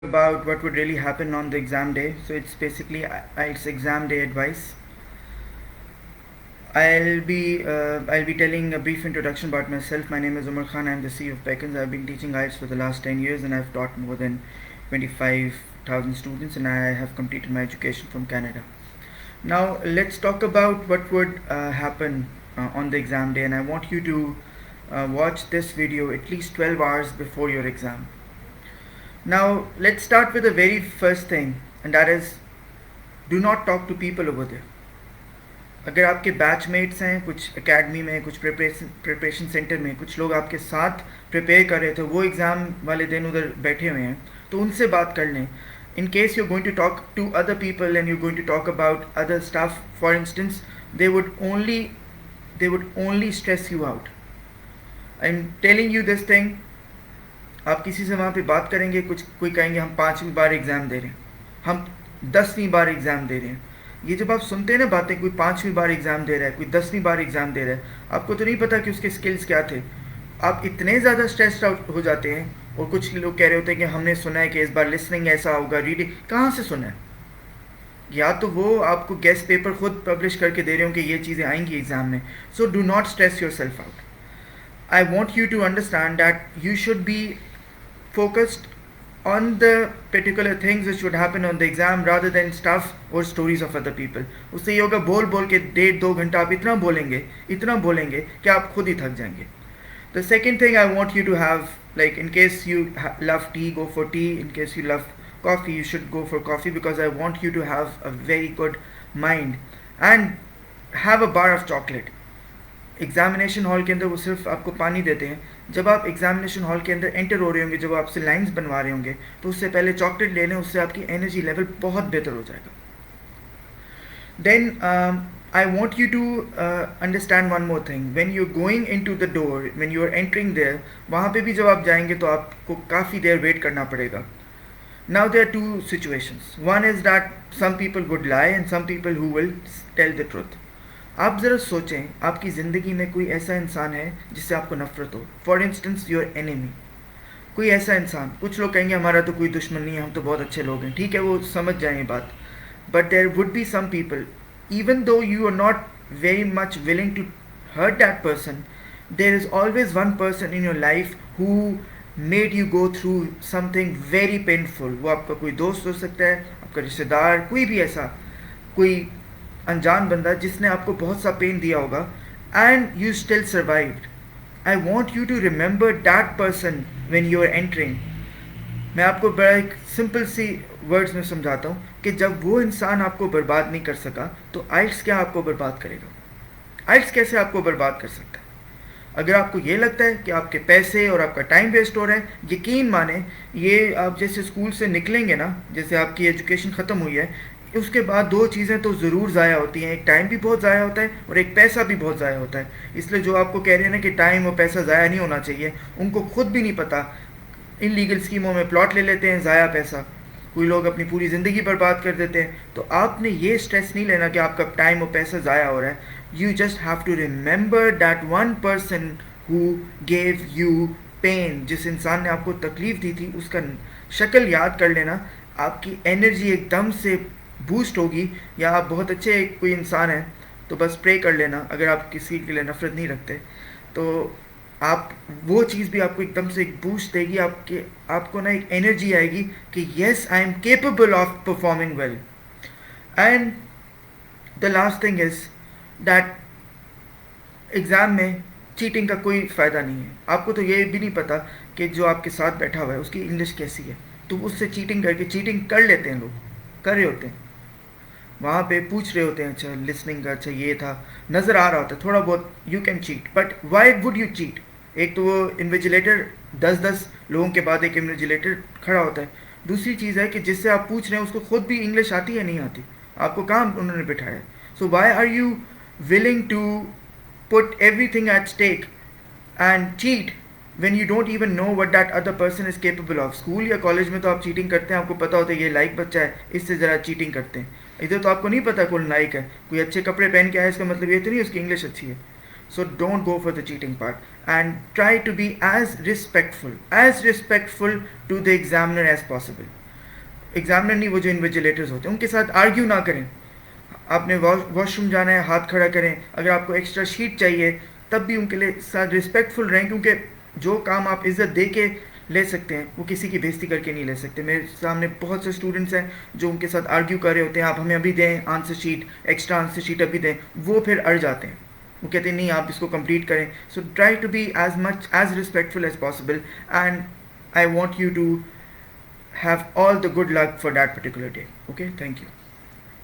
about what would really happen on the exam day. So it's basically it's exam day advice. I'll be telling a brief introduction about myself. My name is Umar Khan. I'm the CEO of Beckons. I've been teaching IELTS for the last 10 years and I've taught more than 25,000 students and I have completed my education from Canada. Now let's talk about what would happen on the exam day, and I want you to watch this video at least 12 hours before your exam. Now let's start with the very first thing, and that is do not talk to people over there. अगर आपके batchmates हैं कुछ academy में, कुछ preparation centre में, कुछ लोग आपके साथ प्रिपेयर कर रहे थे, वो एग्ज़ाम वाले दिन उधर बैठे हुए हैं, तो उनसे बात कर लें. In case you're going to talk to other people and you're going to talk about other stuff, for instance, they would only stress you out. I'm telling you this thing. आप किसी से वहाँ पे बात करेंगे, कोई कहेंगे हम 5वीं बार एग्ज़ाम दे रहे हैं, हम 10वीं बार एग्ज़ाम दे रहे हैं. ये जब आप सुनते हैं ना बातें, कोई 5वीं बार एग्ज़ाम दे रहा है, कोई 10वीं बार एग्ज़ाम दे रहा है, आपको तो नहीं पता कि उसके स्किल्स क्या थे. आप इतने ज़्यादा स्ट्रेस्ड आउट हो जाते हैं. और कुछ लोग कह रहे होते हैं कि हमने सुना है कि इस बार लिसनिंग ऐसा होगा, रीडिंग. कहाँ से सुना है? या तो वो आपको गेस्ट पेपर खुद पब्लिश करके दे रहे हो कि ये चीज़ें आएंगी एग्ज़ाम में. So do not stress yourself out. I want you to understand that you should be focused on the particular things which would happen on the exam rather than stuff or stories of other people. उससे ये होगा बोल के 1.5-2 घंटा आप इतना बोलेंगे कि आप खुद ही थक जाएंगे. The second thing I want you to have, like in case you love tea, go for tea. In case you love coffee, you should go for coffee, because I want you to have a very good mind and have a bar of chocolate. Examination hall के अंदर वो सिर्फ आपको पानी देते हैं. जब आप एग्जामिनेशन हॉल के अंदर एंटर हो रहे होंगे, जब आपसे लाइंस बनवा रहे होंगे, तो उससे पहले चॉकलेट ले लें. उससे आपकी एनर्जी लेवल बहुत बेहतर हो जाएगा. Then I want you to understand one more thing. When you are going into the door, when you are entering there, वहाँ पे भी जब आप जाएंगे तो आपको काफ़ी देर वेट करना पड़ेगा. Now there are two situations. One is that some people would lie and some people who will tell the truth. आप ज़रा सोचें, आपकी ज़िंदगी में कोई ऐसा इंसान है जिससे आपको नफ़रत हो. For instance your enemy. कोई ऐसा इंसान. कुछ लोग कहेंगे हमारा तो कोई दुश्मन नहीं है, हम तो बहुत अच्छे लोग हैं. ठीक है, वो समझ जाएं बात. But there would be some people, even though you are not very much willing to hurt that person, there is always one person in your life who made you go through something very painful. वो आपका कोई दोस्त हो सकता है, आपका रिश्तेदार, कोई भी ऐसा कोई अनजान बंदा जिसने आपको बहुत सा पेन दिया होगा, and you still survived. I want you to remember that person when you are entering. मैं आपको बड़ा एक सिंपल सी वर्ड्स में समझाता हूँ कि जब वो इंसान आपको बर्बाद नहीं कर सका, तो आइल्स क्या आपको बर्बाद करेगा? आइल्स कैसे आपको बर्बाद कर सकता है? अगर आपको ये लगता है कि आपके पैसे और आपका टाइम वेस्ट हो रहा है, यकीन माने ये आप जैसे स्कूल से निकलेंगे ना, जैसे आपकी एजुकेशन ख़त्म हुई है, उसके बाद दो चीज़ें तो ज़रूर ज़ाया होती हैं. एक टाइम भी बहुत ज़ाया होता है और एक पैसा भी बहुत ज़ाया होता है. इसलिए जो आपको कह रहे हैं ना कि टाइम और पैसा ज़ाया नहीं होना चाहिए, उनको खुद भी नहीं पता. इलीगल स्कीमों में प्लॉट ले लेते हैं, ज़ाया पैसा. कोई लोग अपनी पूरी ज़िंदगी बर्बाद कर देते हैं. तो आपने ये स्ट्रेस नहीं लेना कि आपका टाइम और पैसा ज़ाया हो रहा है. You just have to remember that one person who gave you pain. जिस इंसान ने आपको तकलीफ़ दी थी, उसका शक्ल याद कर लेना. आपकी एनर्जी एकदम से बूस्ट होगी. या आप बहुत अच्छे कोई इंसान हैं तो बस प्रे कर लेना. अगर आप किसी के लिए नफ़रत नहीं रखते तो आप वो चीज़ भी आपको एकदम से एक बूस्ट देगी. आपको ना एक एनर्जी आएगी कि yes I am capable of performing well. And the last thing is that exam में चीटिंग का कोई फ़ायदा नहीं है. आपको तो ये भी नहीं पता कि जो आपके साथ बैठा हुआ है उसकी इंग्लिश कैसी है, तो उससे चीटिंग कर लेते हैं लोग, कर रहे होते हैं. वहाँ पे पूछ रहे होते हैं, अच्छा लिसनिंग का, अच्छा ये था, नज़र आ रहा होता है थोड़ा बहुत. You can cheat, but why would you cheat? एक तो वो इन्विजिलेटर 10-10 लोगों के बाद एक इन्विजिलेटर खड़ा होता है. दूसरी चीज़ है कि जिससे आप पूछ रहे हैं उसको खुद भी इंग्लिश आती है नहीं आती, आपको कहाँ उन्होंने बिठाया है. So why are you willing to put everything at stake and cheat when you don't even know what that other person is capable of. School या कॉलेज में तो आप चीटिंग करते हैं, आपको पता होता है ये लाइक बच्चा है, इससे ज़रा चीटिंग करते हैं. इधर तो आपको नहीं पता कौन लाइक है. कोई अच्छे कपड़े पहन के आया, इसका मतलब ये तो नहीं उसकी इंग्लिश अच्छी है. So don't go for the cheating part and try to be as respectful to the examiner as possible. Examiner नहीं, वो जो इन्विजिलेटर्स होते हैं उनके साथ आर्ग्यू ना करें। आपने वॉशरूम जाना है, हाथ खड़ा करें। अगर आपको एक्स्ट्रा शीट चाहिए तब भी उनके लिए साथ रिस्पेक्टफुल रहें, क्योंकि जो काम आप इज़्ज़त दे के ले सकते हैं वो किसी की बेइज्जती करके नहीं ले सकते। मेरे सामने बहुत से स्टूडेंट्स हैं जो उनके साथ आर्ग्यू कर रहे होते हैं, आप हमें अभी दें answer sheet, extra answer sheet अभी दें, वो फिर अड़ जाते हैं। वो कहते हैं नहीं आप इसको कंप्लीट करें। So try to be as much as respectful as possible, and I want you to have all the good luck for that particular day. Okay, thank you.